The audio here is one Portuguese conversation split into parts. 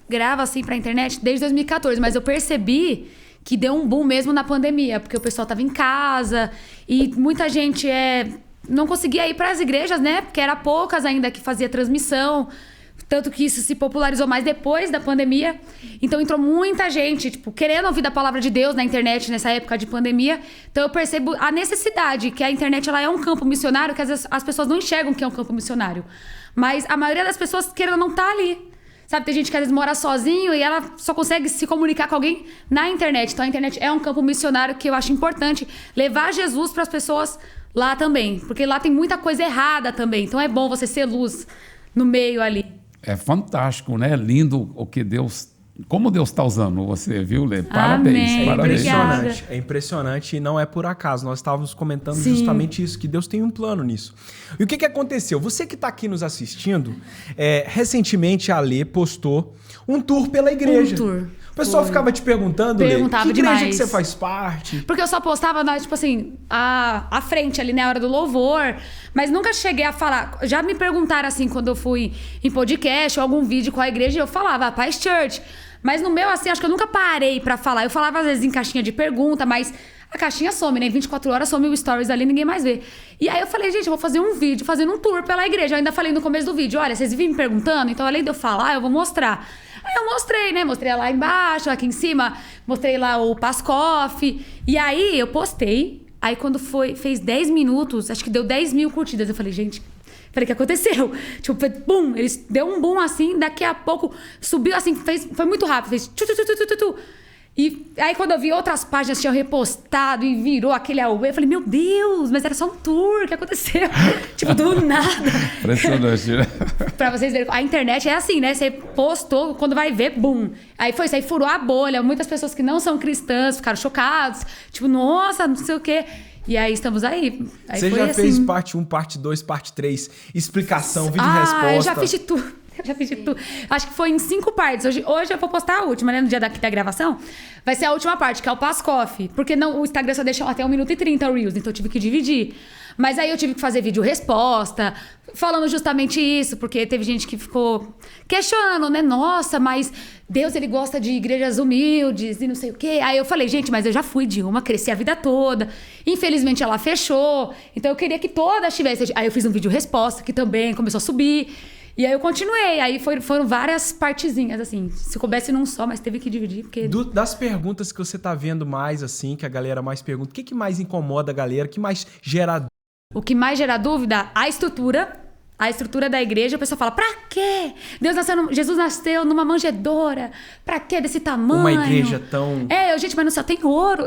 gravo assim pra internet desde 2014, mas eu percebi que deu um boom mesmo na pandemia, porque o pessoal tava em casa e muita gente não conseguia ir pras igrejas, né? Porque era poucas ainda que fazia transmissão. Tanto que isso se popularizou mais depois da pandemia. Então entrou muita gente, tipo, querendo ouvir da palavra de Deus na internet nessa época de pandemia. Então eu percebo a necessidade, que a internet ela é um campo missionário, que às vezes as pessoas não enxergam que é um campo missionário. Mas a maioria das pessoas, querendo, não tá ali. Sabe, tem gente que às vezes mora sozinho e ela só consegue se comunicar com alguém na internet. Então a internet é um campo missionário que eu acho importante levar Jesus para as pessoas lá também. Porque lá tem muita coisa errada também. Então é bom você ser luz no meio ali. É fantástico, né? Lindo o que Deus... Como Deus está usando você, viu, Lê? Parabéns, Amém. parabéns. Obrigada. É impressionante e não é por acaso. Nós estávamos comentando Sim. justamente isso, que Deus tem um plano nisso. E o que aconteceu? Você que está aqui nos assistindo, recentemente a Lê postou um tour pela igreja. Um tour. O pessoal ficava te perguntando, Perguntava Lê, que igreja demais. que você faz parte? Porque eu só postava, tipo assim, à frente ali na hora do louvor. Mas nunca cheguei a falar. Já me perguntaram assim, quando eu fui em podcast ou algum vídeo com a igreja, eu falava, Paz Church. Mas no meu, assim, acho que eu nunca parei pra falar. Eu falava às vezes em caixinha de pergunta, mas a caixinha some, né? 24 horas some o stories ali, ninguém mais vê. E aí eu falei, gente, eu vou fazer um vídeo fazendo um tour pela igreja. Eu ainda falei no começo do vídeo, olha, vocês vivem me perguntando, então além de eu falar, eu vou mostrar. Aí eu mostrei, né? Mostrei lá embaixo, aqui em cima, mostrei lá o Pascoff. E aí eu postei. Aí quando fez 10 minutos, acho que deu 10 mil curtidas. Eu falei, gente, o que aconteceu? Tipo, bum, eles deu um boom assim, daqui a pouco subiu assim, foi muito rápido, fez tu, tu, tu, tu, tu, tu, tu. E aí quando eu vi outras páginas tinham repostado e virou aquele auê, eu falei, meu Deus, mas era só um tour, o que aconteceu? Tipo, do nada. Impressionante, né? Pra vocês verem, a internet é assim, né? Você postou, quando vai ver, bum. Aí foi isso, aí furou a bolha. Muitas pessoas que não são cristãs ficaram chocadas. Tipo, nossa, não sei o quê. E aí estamos aí. Você já fez parte 1, parte 2, parte 3, explicação, vídeo resposta. Eu já fiz de tudo. Eu já fiz de tudo. Acho que foi em 5 partes. Hoje eu vou postar a última, né? No dia da gravação. Vai ser a última parte, que é o Pascoff. Porque não, o Instagram só deixa até 1 minuto e 30 o Reels. Então eu tive que dividir. Mas aí eu tive que fazer vídeo resposta, falando justamente isso, porque teve gente que ficou questionando, né? Nossa, mas Deus, ele gosta de igrejas humildes e não sei o quê. Aí eu falei, gente, mas eu já fui de uma, cresci a vida toda. Infelizmente ela fechou. Então eu queria que todas tivessem. Aí eu fiz um vídeo resposta, que também começou a subir. E aí eu continuei, aí foram várias partezinhas, assim. Se coubesse num só, mas teve que dividir, porque... Das perguntas que você tá vendo mais, assim, que a galera mais pergunta, o que mais incomoda a galera? O que mais gera... O que mais gera dúvida? A estrutura da igreja. O pessoal fala, pra quê? Jesus nasceu numa manjedoura. Pra quê desse tamanho? Uma igreja tão... Gente, mas no céu tem ouro.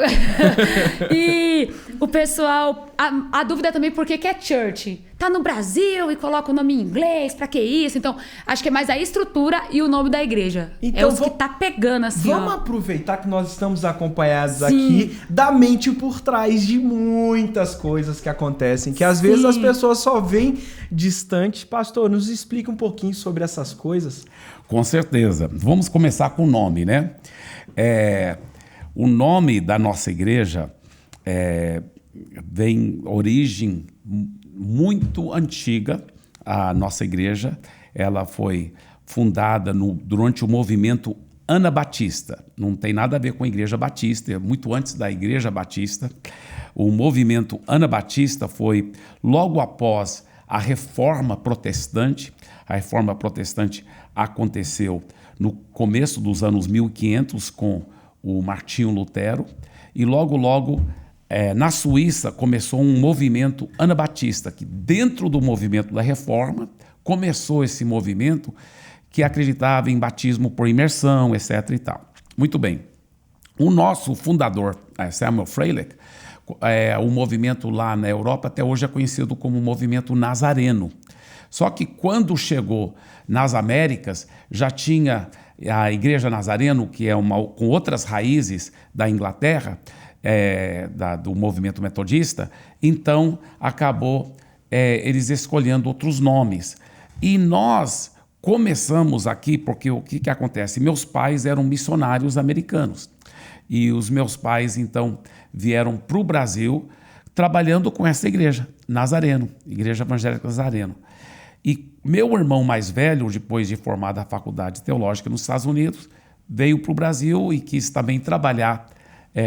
E o pessoal... A dúvida também, por que é church? Tá no Brasil e coloca o nome em inglês, pra que isso? Então, acho que é mais a estrutura e o nome da igreja. Então, os que tá pegando, assim, Vamos aproveitar que nós estamos acompanhados Sim. aqui da mente por trás de muitas coisas que acontecem, que às vezes as pessoas só veem distante. Pastor, nos explica um pouquinho sobre essas coisas. Com certeza. Vamos começar com o nome, né? O nome da nossa igreja vem origem muito antiga. A nossa igreja, ela foi fundada durante o movimento Anabatista. Não tem nada a ver com a Igreja Batista, é muito antes da Igreja Batista. O movimento Anabatista foi logo após a Reforma Protestante. A Reforma Protestante aconteceu no começo dos anos 1500 com o Martinho Lutero e logo na Suíça começou um movimento anabatista, que dentro do movimento da Reforma começou esse movimento que acreditava em batismo por imersão, etc. e tal. Muito bem. O nosso fundador, Samuel Freilich, o movimento lá na Europa até hoje é conhecido como movimento nazareno. Só que quando chegou nas Américas, já tinha a Igreja Nazareno, que é com outras raízes da Inglaterra, do movimento metodista, então acabou eles escolhendo outros nomes. E nós começamos aqui, porque o que acontece? Meus pais eram missionários americanos, e os meus pais, então, vieram para o Brasil trabalhando com essa igreja, Nazareno, Igreja Evangélica Nazareno. E meu irmão mais velho, depois de formado a faculdade teológica nos Estados Unidos, veio para o Brasil e quis também trabalhar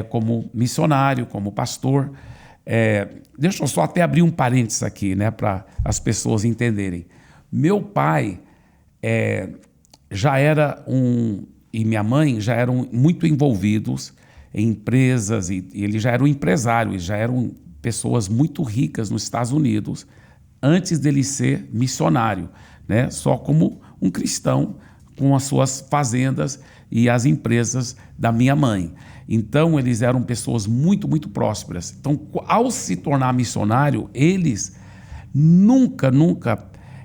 como missionário, como pastor. Deixa eu só até abrir um parênteses aqui, né, para as pessoas entenderem. Meu pai já era e minha mãe já eram muito envolvidos em empresas, e eles já eram empresários, já eram pessoas muito ricas nos Estados Unidos, antes dele ser missionário, né, só como um cristão com as suas fazendas e as empresas da minha mãe. Então, eles eram pessoas muito, muito prósperas. Então, ao se tornar missionário, eles nunca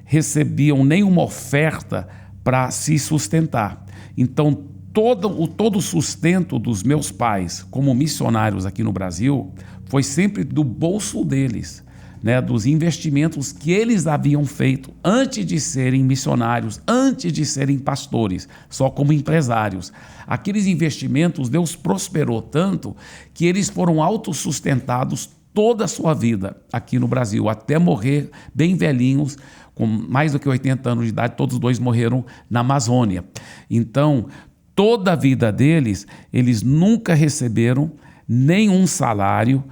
recebiam nenhuma oferta para se sustentar. Então, todo o sustento dos meus pais como missionários aqui no Brasil foi sempre do bolso deles, né, dos investimentos que eles haviam feito antes de serem missionários, antes de serem pastores, só como empresários. Aqueles investimentos, Deus prosperou tanto que eles foram autossustentados toda a sua vida aqui no Brasil, até morrer bem velhinhos, com mais do que 80 anos de idade, todos dois morreram na Amazônia. Então, toda a vida deles, eles nunca receberam nenhum salário,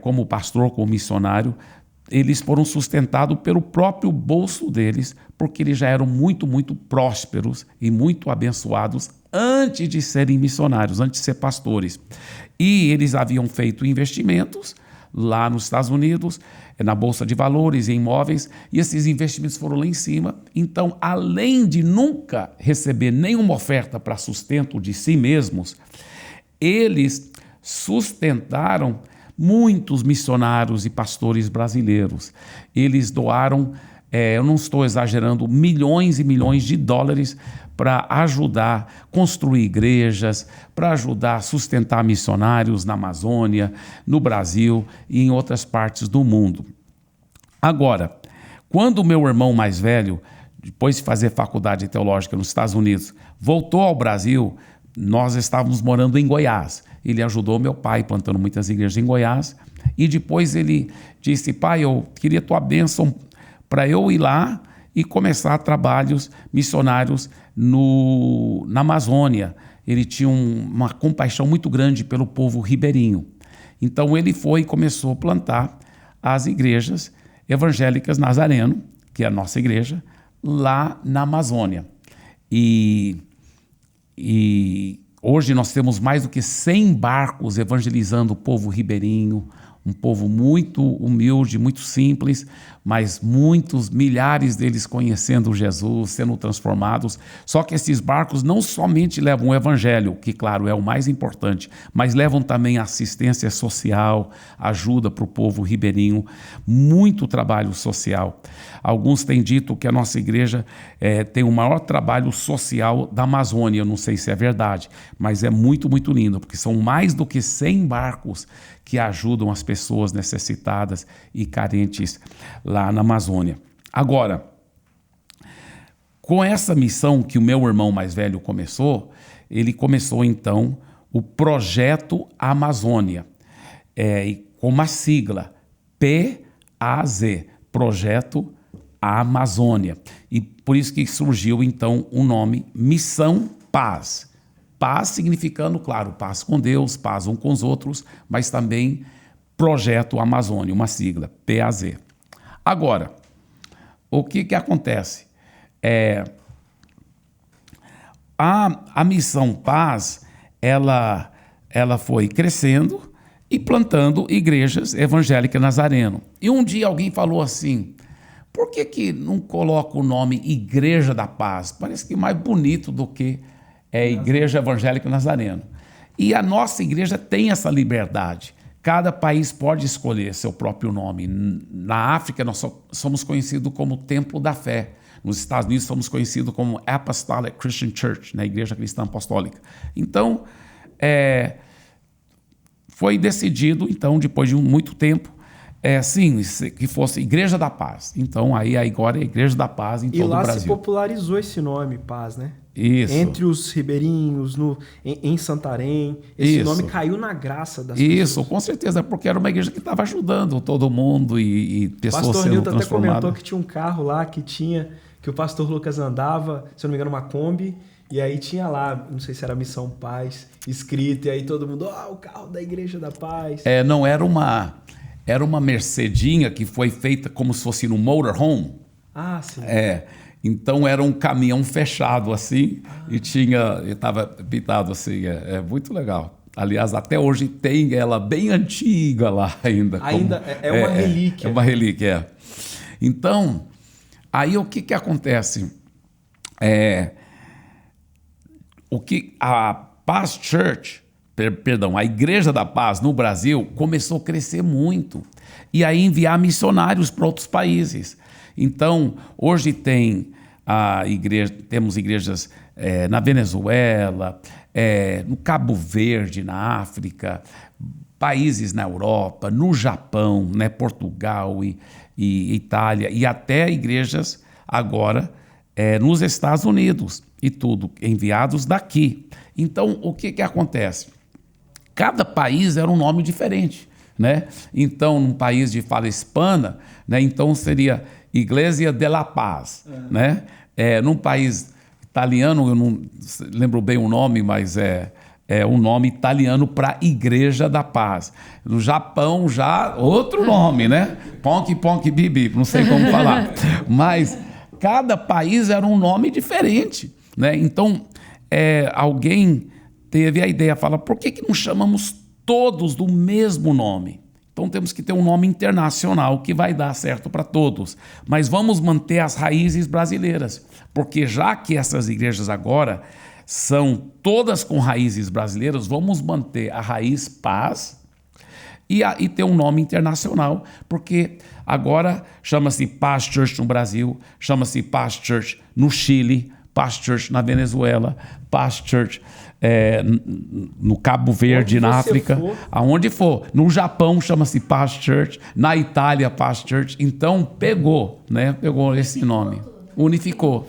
como pastor, como missionário. Eles foram sustentados pelo próprio bolso deles, porque eles já eram muito, muito prósperos e muito abençoados antes de serem missionários, antes de ser pastores. E eles haviam feito investimentos lá nos Estados Unidos, na Bolsa de Valores, em imóveis, e esses investimentos foram lá em cima. Então, além de nunca receber nenhuma oferta para sustento de si mesmos, eles sustentaram muitos missionários e pastores brasileiros. Eles doaram, eu não estou exagerando, milhões e milhões de dólares para ajudar a construir igrejas, para ajudar a sustentar missionários na Amazônia, no Brasil e em outras partes do mundo. Agora, quando o meu irmão mais velho, depois de fazer faculdade teológica nos Estados Unidos, voltou ao Brasil, nós estávamos morando em Goiás. Ele ajudou meu pai plantando muitas igrejas em Goiás. E depois ele disse: pai, eu queria tua bênção para eu ir lá e começar trabalhos missionários na Amazônia. Ele tinha uma compaixão muito grande pelo povo ribeirinho. Então ele foi e começou a plantar as igrejas evangélicas Nazareno, que é a nossa igreja, lá na Amazônia. E hoje nós temos mais do que 100 barcos evangelizando o povo ribeirinho, um povo muito humilde, muito simples, mas milhares deles conhecendo Jesus, sendo transformados. Só que esses barcos não somente levam o evangelho, que claro é o mais importante, mas levam também assistência social, ajuda para o povo ribeirinho, muito trabalho social. Alguns têm dito que a nossa igreja tem o maior trabalho social da Amazônia. Eu não sei se é verdade, mas é muito, muito lindo, porque são mais do que 100 barcos que ajudam as pessoas necessitadas e carentes lá na Amazônia. Agora, com essa missão que o meu irmão mais velho começou, ele começou então o Projeto Amazônia, com uma sigla, PAZ, Projeto Amazônia. E por isso que surgiu então o nome Missão Paz. Paz significando, claro, paz com Deus, paz uns com os outros, mas também Projeto Amazônia, uma sigla, PAZ. Agora, o que acontece? A Missão Paz, ela foi crescendo e plantando igrejas evangélicas Nazareno. E um dia alguém falou assim: por que não coloca o nome Igreja da Paz? Parece que é mais bonito do que Igreja Evangélica Nazareno. E a nossa igreja tem essa liberdade. Cada país pode escolher seu próprio nome. Na África, nós somos conhecidos como Templo da Fé. Nos Estados Unidos, somos conhecidos como Apostolic Christian Church, Igreja Cristã Apostólica. Então, foi decidido, então, depois de muito tempo, que fosse Igreja da Paz. Então, aí agora é Igreja da Paz em todo o Brasil. E lá se popularizou esse nome, Paz, né? Isso. entre os ribeirinhos, em Santarém. Esse Isso. nome caiu na graça das pessoas. Isso, com certeza, porque era uma igreja que estava ajudando todo mundo e pessoas Pastor sendo Nilton até transformadas. comentou que tinha um carro lá que o pastor Lucas andava, se eu não me engano, uma Kombi, e aí tinha lá, não sei se era Missão Paz, escrito, e aí todo mundo, o carro da Igreja da Paz. Não, era uma Mercedinha que foi feita como se fosse no motorhome. Ah, sim. Então era um caminhão fechado assim e estava pintado assim, muito legal. Aliás, até hoje tem ela bem antiga lá ainda. É uma relíquia. É uma relíquia, Então, aí o que acontece? O que a Paz Church, a Igreja da Paz no Brasil começou a crescer muito e aí enviar missionários para outros países. Então, hoje temos igrejas na Venezuela, no Cabo Verde, na África, países na Europa, no Japão, né, Portugal e Itália, e até igrejas agora nos Estados Unidos, e tudo enviados daqui. Então, o que acontece? Cada país era um nome diferente, né? Então, num país de fala hispana, né, então seria Iglesia de la Paz, né? Num país italiano, eu não lembro bem o nome, mas é um nome italiano para Igreja da Paz. No Japão, já outro nome, né? Ponk bibi, não sei como falar. Mas cada país era um nome diferente, né? Então, alguém teve a ideia, fala, por que não chamamos todos do mesmo nome? Então temos que ter um nome internacional que vai dar certo para todos. Mas vamos manter as raízes brasileiras, porque já que essas igrejas agora são todas com raízes brasileiras, vamos manter a raiz Paz e ter um nome internacional, porque agora chama-se Paz Church no Brasil, chama-se Paz Church no Chile, Paz Church na Venezuela, Paz Church no Cabo Verde, na África, aonde for. No Japão chama-se Paz Church, na Itália Paz Church. Então pegou esse nome, unificou.